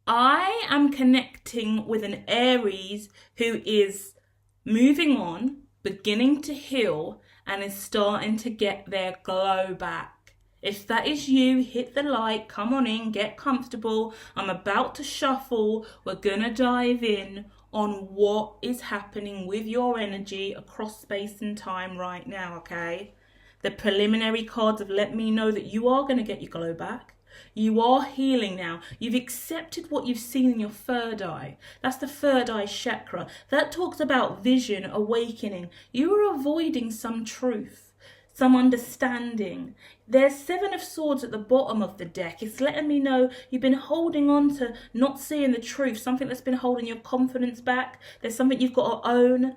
I am connecting with an Aries who is moving on, beginning to heal, and is starting to get their glow back. If that is you, hit the like, come on in, get comfortable. I'm about to shuffle. We're gonna dive in on what is happening with your energy across space and time right now, okay? The preliminary cards have let me know that you are gonna get your glow back. You are healing now. You've accepted what you've seen in your third eye. That's the third eye chakra. That talks about vision, awakening. You are avoiding some truth, some understanding. There's Seven of Swords at the bottom of the deck. It's letting me know you've been holding on to not seeing the truth, something that's been holding your confidence back. There's something you've got to own,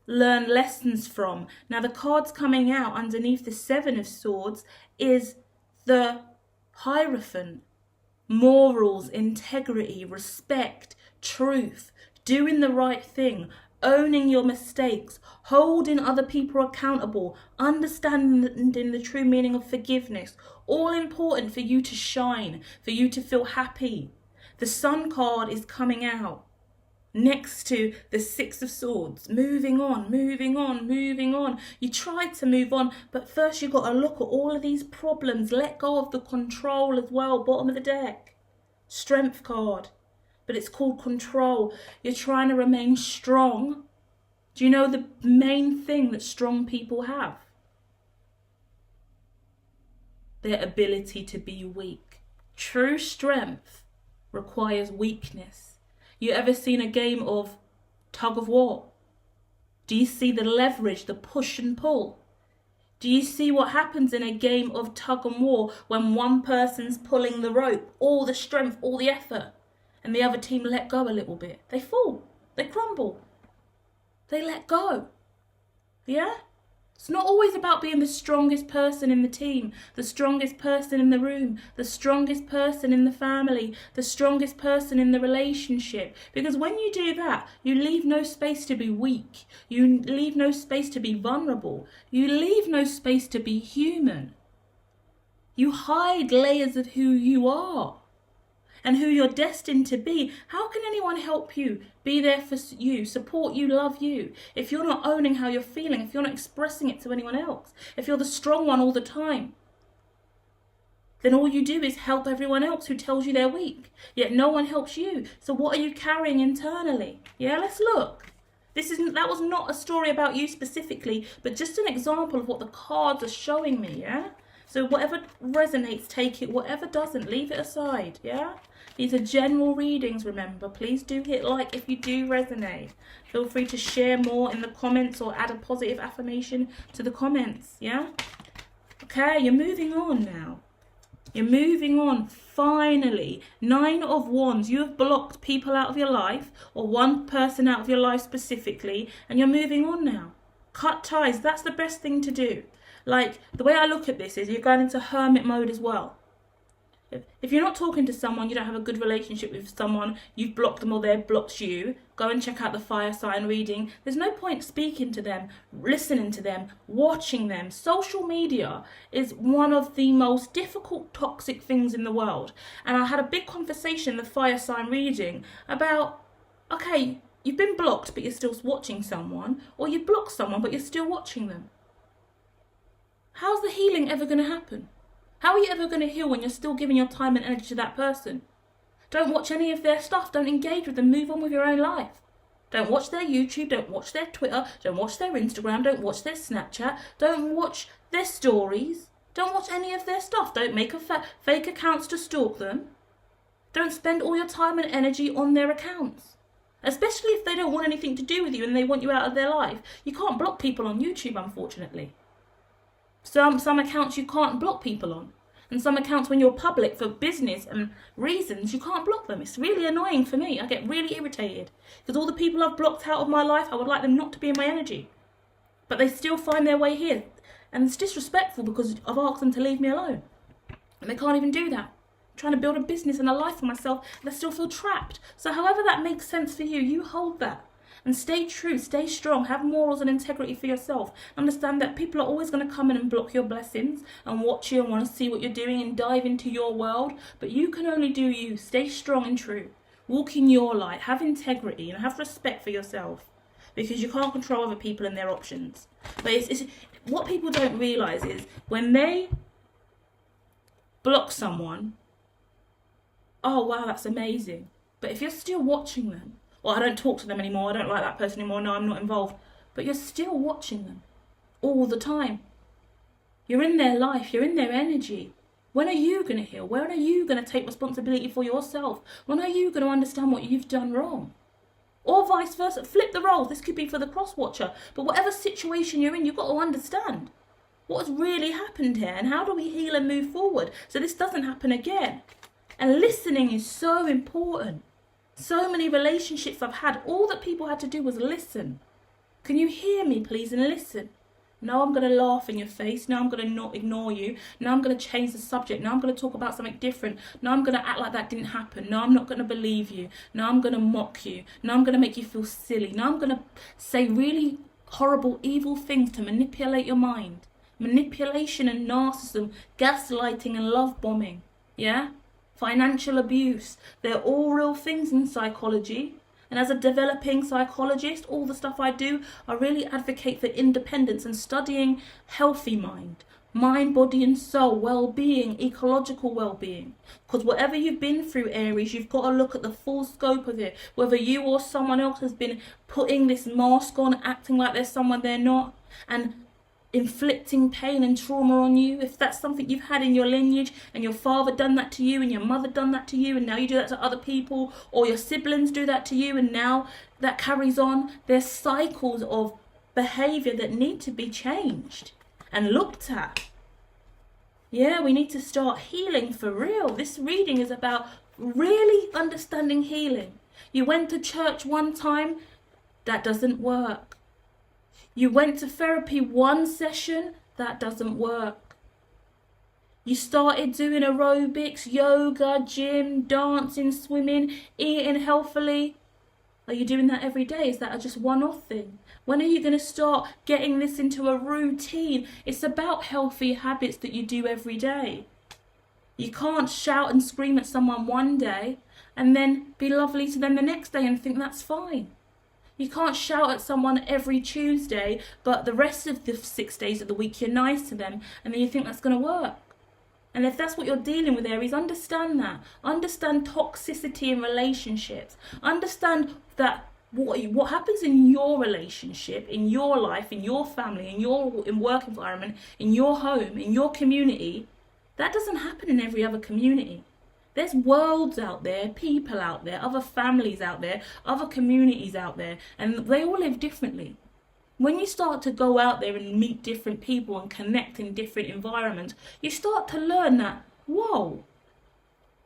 learn lessons from. Now, the cards coming out underneath the Seven of Swords is the Hierophant. Morals, integrity, respect, truth, doing the right thing, owning your mistakes, holding other people accountable, understanding the true meaning of forgiveness. All important for you to shine, for you to feel happy. The Sun card is coming out next to the Six of Swords. Moving on, moving on, moving on. You tried to move on, but first you've got to look at all of these problems. Let go of the control as well. Bottom of the deck. Strength card. But it's called control. You're trying to remain strong. Do you know the main thing that strong people have? Their ability to be weak. True strength requires weakness. You ever seen a game of tug of war? Do you see the leverage, the push and pull? Do you see what happens in a game of tug and war when one person's pulling the rope, all the strength, all the effort, and the other team let go a little bit? They fall, they crumble, they let go. Yeah? It's not always about being the strongest person in the team, the strongest person in the room, the strongest person in the family, the strongest person in the relationship. Because when you do that, you leave no space to be weak. You leave no space to be vulnerable. You leave no space to be human. You hide layers of who you are and who you're destined to be. How can anyone help you, be there for you, support you, love you, if you're not owning how you're feeling, if you're not expressing it to anyone else, if you're the strong one all the time? Then all you do is help everyone else who tells you they're weak, yet no one helps you. So what are you carrying internally? Yeah, let's look. That was not a story about you specifically, but just an example of what the cards are showing me, yeah? So whatever resonates, take it. Whatever doesn't, leave it aside, yeah? These are general readings, remember. Please do hit like if you do resonate. Feel free to share more in the comments or add a positive affirmation to the comments, yeah? Okay, you're moving on now. You're moving on, finally. 9 of Wands. You have blocked people out of your life, or one person out of your life specifically, and you're moving on now. Cut ties, that's the best thing to do. Like, the way I look at this is you're going into hermit mode as well. If you're not talking to someone, you don't have a good relationship with someone, you've blocked them or they've blocked you, go and check out the fire sign reading. There's no point speaking to them, listening to them, watching them. Social media is one of the most difficult, toxic things in the world. And I had a big conversation in the fire sign reading about, okay, you've been blocked but you're still watching someone, or you blocked someone but you're still watching them. How's the healing ever going to happen? How are you ever going to heal when you're still giving your time and energy to that person? Don't watch any of their stuff. Don't engage with them. Move on with your own life. Don't watch their YouTube. Don't watch their Twitter. Don't watch their Instagram. Don't watch their Snapchat. Don't watch their stories. Don't watch any of their stuff. Don't make fake accounts to stalk them. Don't spend all your time and energy on their accounts. Especially if they don't want anything to do with you and they want you out of their life. You can't block people on YouTube, unfortunately. Some accounts you can't block people on. And some accounts, when you're public for business and reasons, you can't block them. It's really annoying for me. I get really irritated. Because all the people I've blocked out of my life, I would like them not to be in my energy. But they still find their way here. And it's disrespectful because I've asked them to leave me alone. And they can't even do that. I'm trying to build a business and a life for myself, and I still feel trapped. So however that makes sense for you, you hold that. And stay true, stay strong, have morals and integrity for yourself. Understand that people are always going to come in and block your blessings and watch you and want to see what you're doing and dive into your world. But you can only do you. Stay strong and true. Walk in your light, have integrity and have respect for yourself. Because you can't control other people and their options. But it's what people don't realise is when they block someone, oh wow, that's amazing. But if you're still watching them, or I don't talk to them anymore, I don't like that person anymore, no, I'm not involved, but you're still watching them all the time. You're in their life, you're in their energy. When are you going to heal? When are you going to take responsibility for yourself? When are you going to understand what you've done wrong? Or vice versa. Flip the roles. This could be for the cross-watcher. But whatever situation you're in, you've got to understand what's really happened here and how do we heal and move forward so this doesn't happen again. And listening is so important. So many relationships I've had, all that people had to do was listen. Can you hear me, please, and listen? No, I'm going to laugh in your face. No, I'm going to not ignore you. No, I'm going to change the subject. No, I'm going to talk about something different. No, I'm going to act like that didn't happen. No, I'm not going to believe you. No, I'm going to mock you. No, I'm going to make you feel silly. No, I'm going to say really horrible, evil things to manipulate your mind. Manipulation and narcissism, gaslighting and love bombing. Yeah? Financial abuse. They're all real things in psychology. And as a developing psychologist, all the stuff I do, I really advocate for independence and studying healthy mind, body and soul, well-being, ecological well-being. Because whatever you've been through, Aries, you've got to look at the full scope of it. Whether you or someone else has been putting this mask on, acting like there's someone they're not, and inflicting pain and trauma on you, if that's something you've had in your lineage and your father done that to you and your mother done that to you and now you do that to other people, or your siblings do that to you and now that carries on, there's cycles of behaviour that need to be changed and looked at. Yeah, we need to start healing for real. This reading is about really understanding healing. You went to church one time, that doesn't work. You went to therapy one session, that doesn't work. You started doing aerobics, yoga, gym, dancing, swimming, eating healthily. Are you doing that every day? Is that a just one-off thing? When are you going to start getting this into a routine? It's about healthy habits that you do every day. You can't shout and scream at someone one day and then be lovely to them the next day and think that's fine. You can't shout at someone every Tuesday, but the rest of the 6 days of the week you're nice to them, and then you think that's going to work. And if that's what you're dealing with, Aries, understand that. Understand toxicity in relationships. Understand that what happens in your relationship, in your life, in your family, in your work environment, in your home, in your community, that doesn't happen in every other community. There's worlds out there, people out there, other families out there, other communities out there, and they all live differently. When you start to go out there and meet different people and connect in different environments, you start to learn that, whoa,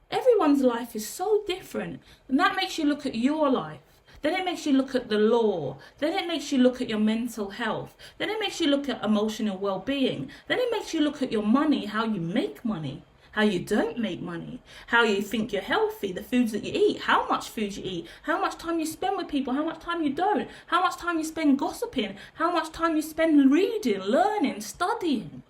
everyone's life is so different. And that makes you look at your life. Then it makes you look at the law. Then it makes you look at your mental health. Then it makes you look at emotional well-being. Then it makes you look at your money, how you make money, how you don't make money, how you think you're healthy, the foods that you eat, how much food you eat, how much time you spend with people, how much time you don't, how much time you spend gossiping, how much time you spend reading, learning, studying,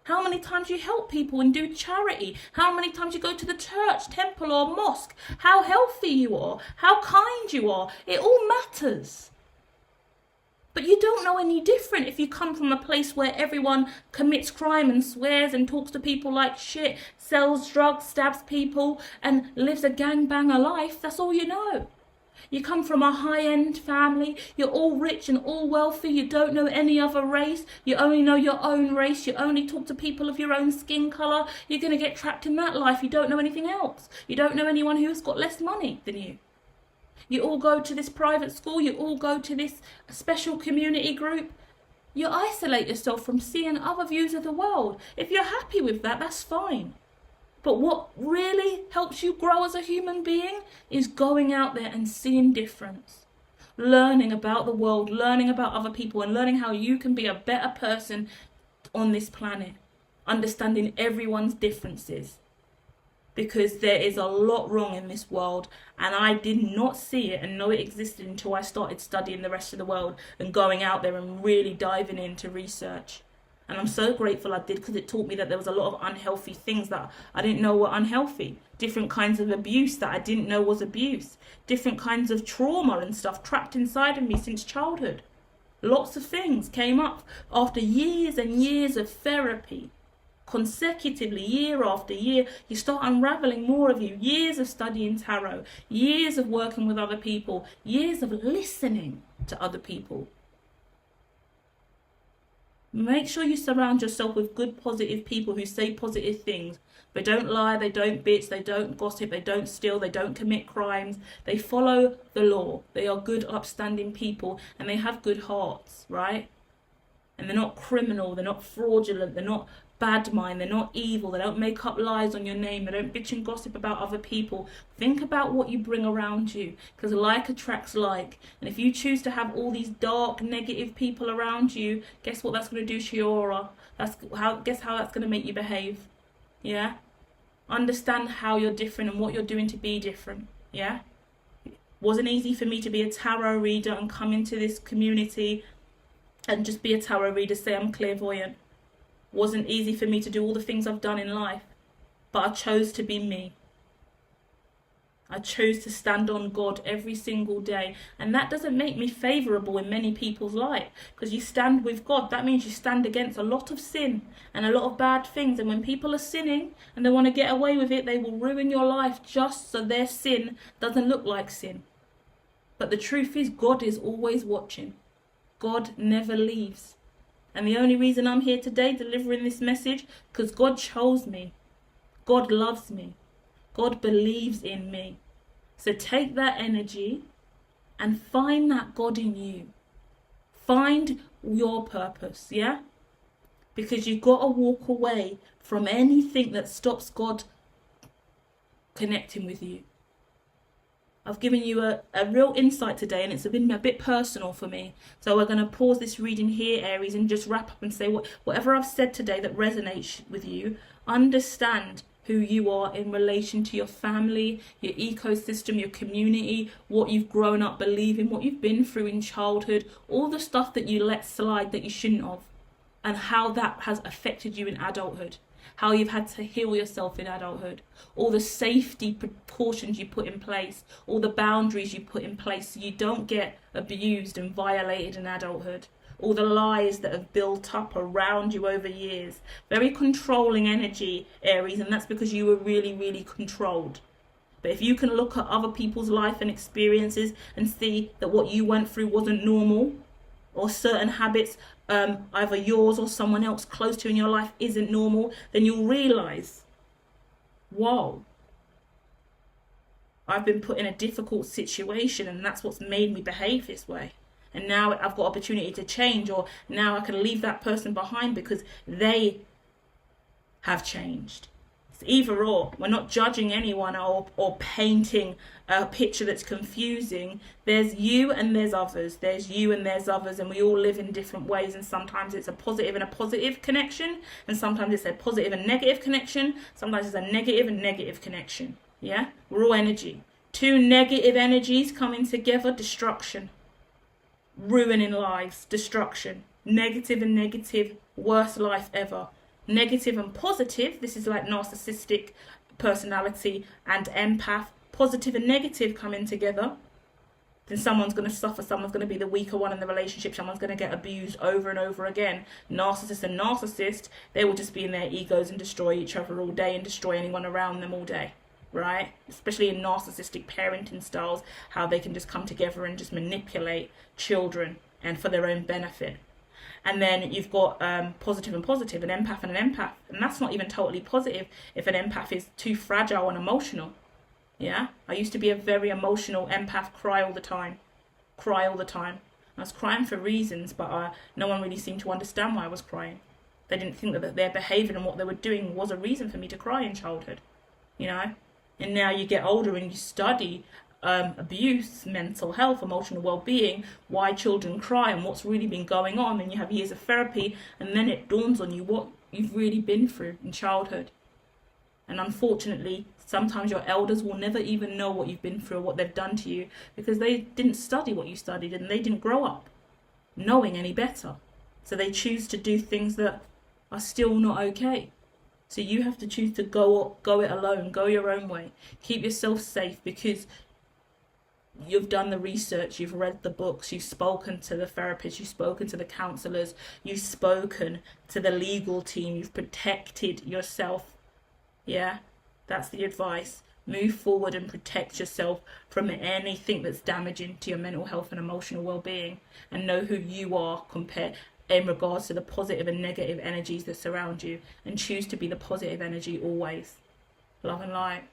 how many times you help people and do charity, how many times you go to the church, temple or mosque, how healthy you are, how kind you are. It all matters. But you don't know any different if you come from a place where everyone commits crime and swears and talks to people like shit, sells drugs, stabs people, and lives a gangbanger life. That's all you know. You come from a high-end family, you're all rich and all wealthy, you don't know any other race, you only know your own race, you only talk to people of your own skin colour, you're going to get trapped in that life, you don't know anything else. You don't know anyone who's got less money than you. You all go to this private school, you all go to this special community group. You isolate yourself from seeing other views of the world. If you're happy with that, that's fine. But what really helps you grow as a human being is going out there and seeing difference. Learning about the world, learning about other people, and learning how you can be a better person on this planet. Understanding everyone's differences. because there is a lot wrong in this world, and I did not see it and know it existed until I started studying the rest of the world and going out there and really diving into research. And I'm so grateful I did, because it taught me that there was a lot of unhealthy things that I didn't know were unhealthy. Different kinds of abuse that I didn't know was abuse. Different kinds of trauma and stuff trapped inside of me since childhood. Lots of things came up after years and years of therapy. Consecutively, year after year, you start unraveling more of you. Years of studying tarot, years of working with other people, years of listening to other people. Make sure you surround yourself with good, positive people who say positive things. They don't lie, they don't bitch, they don't gossip, they don't steal, they don't commit crimes. They follow the law. They are good, upstanding people, and they have good hearts, right? And they're not criminal, they're not fraudulent, they're not bad mind, they're not evil, they don't make up lies on your name, they don't bitch and gossip about other people. Think about what you bring around you, because like attracts like. And if you choose to have all these dark, negative people around you, guess what that's going to do to your aura? Guess how that's going to make you behave. Yeah? Understand how you're different and what you're doing to be different. Yeah? It wasn't easy for me to be a tarot reader and come into this community and just be a tarot reader, say I'm clairvoyant. Wasn't easy for me to do all the things I've done in life, but I chose to be me. I chose to stand on God every single day, and that doesn't make me favourable in many people's life, because you stand with God, that means you stand against a lot of sin and a lot of bad things, and when people are sinning and they want to get away with it, they will ruin your life just so their sin doesn't look like sin. But the truth is, God is always watching. God never leaves. And the only reason I'm here today delivering this message, because God chose me. God loves me. God believes in me. So take that energy and find that God in you. Find your purpose, yeah? Because you've got to walk away from anything that stops God connecting with you. I've given you a real insight today, and it's been a bit personal for me. So we're going to pause this reading here, Aries, and just wrap up and say whatever I've said today that resonates with you, understand who you are in relation to your family, your ecosystem, your community, what you've grown up believing, what you've been through in childhood, all the stuff that you let slide that you shouldn't have, and how that has affected you in adulthood. How you've had to heal yourself in adulthood, all the safety precautions you put in place, all the boundaries you put in place so you don't get abused and violated in adulthood, all the lies that have built up around you over years. Very controlling energy, Aries, and that's because you were really, really controlled. But if you can look at other people's life and experiences and see that what you went through wasn't normal, or certain habits, either yours or someone else close to you in your life isn't normal, then you'll realise, whoa, I've been put in a difficult situation and that's what's made me behave this way. And now I've got opportunity to change, or now I can leave that person behind because they have changed. It's either or. We're not judging anyone or painting a picture that's confusing. There's you and there's others. There's you and there's others, and we all live in different ways, and sometimes it's a positive and a positive connection, and sometimes it's a positive and negative connection, sometimes it's a negative and negative connection. Yeah? We're all energy. Two negative energies coming together, destruction. Ruining lives, destruction. Negative and negative, worst life ever. Negative and positive, this is like narcissistic personality and empath. Positive and negative coming together, then someone's going to suffer, someone's going to be the weaker one in the relationship, someone's going to get abused over and over again. Narcissist and narcissist, they will just be in their egos and destroy each other all day and destroy anyone around them all day, right? Especially in narcissistic parenting styles, how they can just come together and just manipulate children and for their own benefit. And then you've got positive and positive, an empath and an empath. And that's not even totally positive if an empath is too fragile and emotional. Yeah? I used to be a very emotional empath, cry all the time. I was crying for reasons, but no one really seemed to understand why I was crying. They didn't think that their behaviour and what they were doing was a reason for me to cry in childhood. You know? And now you get older and you study abuse, mental health, emotional well-being, why children cry and what's really been going on, and you have years of therapy, and then it dawns on you what you've really been through in childhood. And unfortunately, Sometimes your elders will never even know what you've been through or what they've done to you, because they didn't study what you studied and they didn't grow up knowing any better. So they choose to do things that are still not okay. So you have to choose to go it alone, go your own way. Keep yourself safe, because you've done the research, you've read the books, you've spoken to the therapists, you've spoken to the counsellors, you've spoken to the legal team, you've protected yourself. Yeah, that's the advice. Move forward and protect yourself from anything that's damaging to your mental health and emotional well-being, and know who you are compared in regards to the positive and negative energies that surround you, and choose to be the positive energy always. Love and light.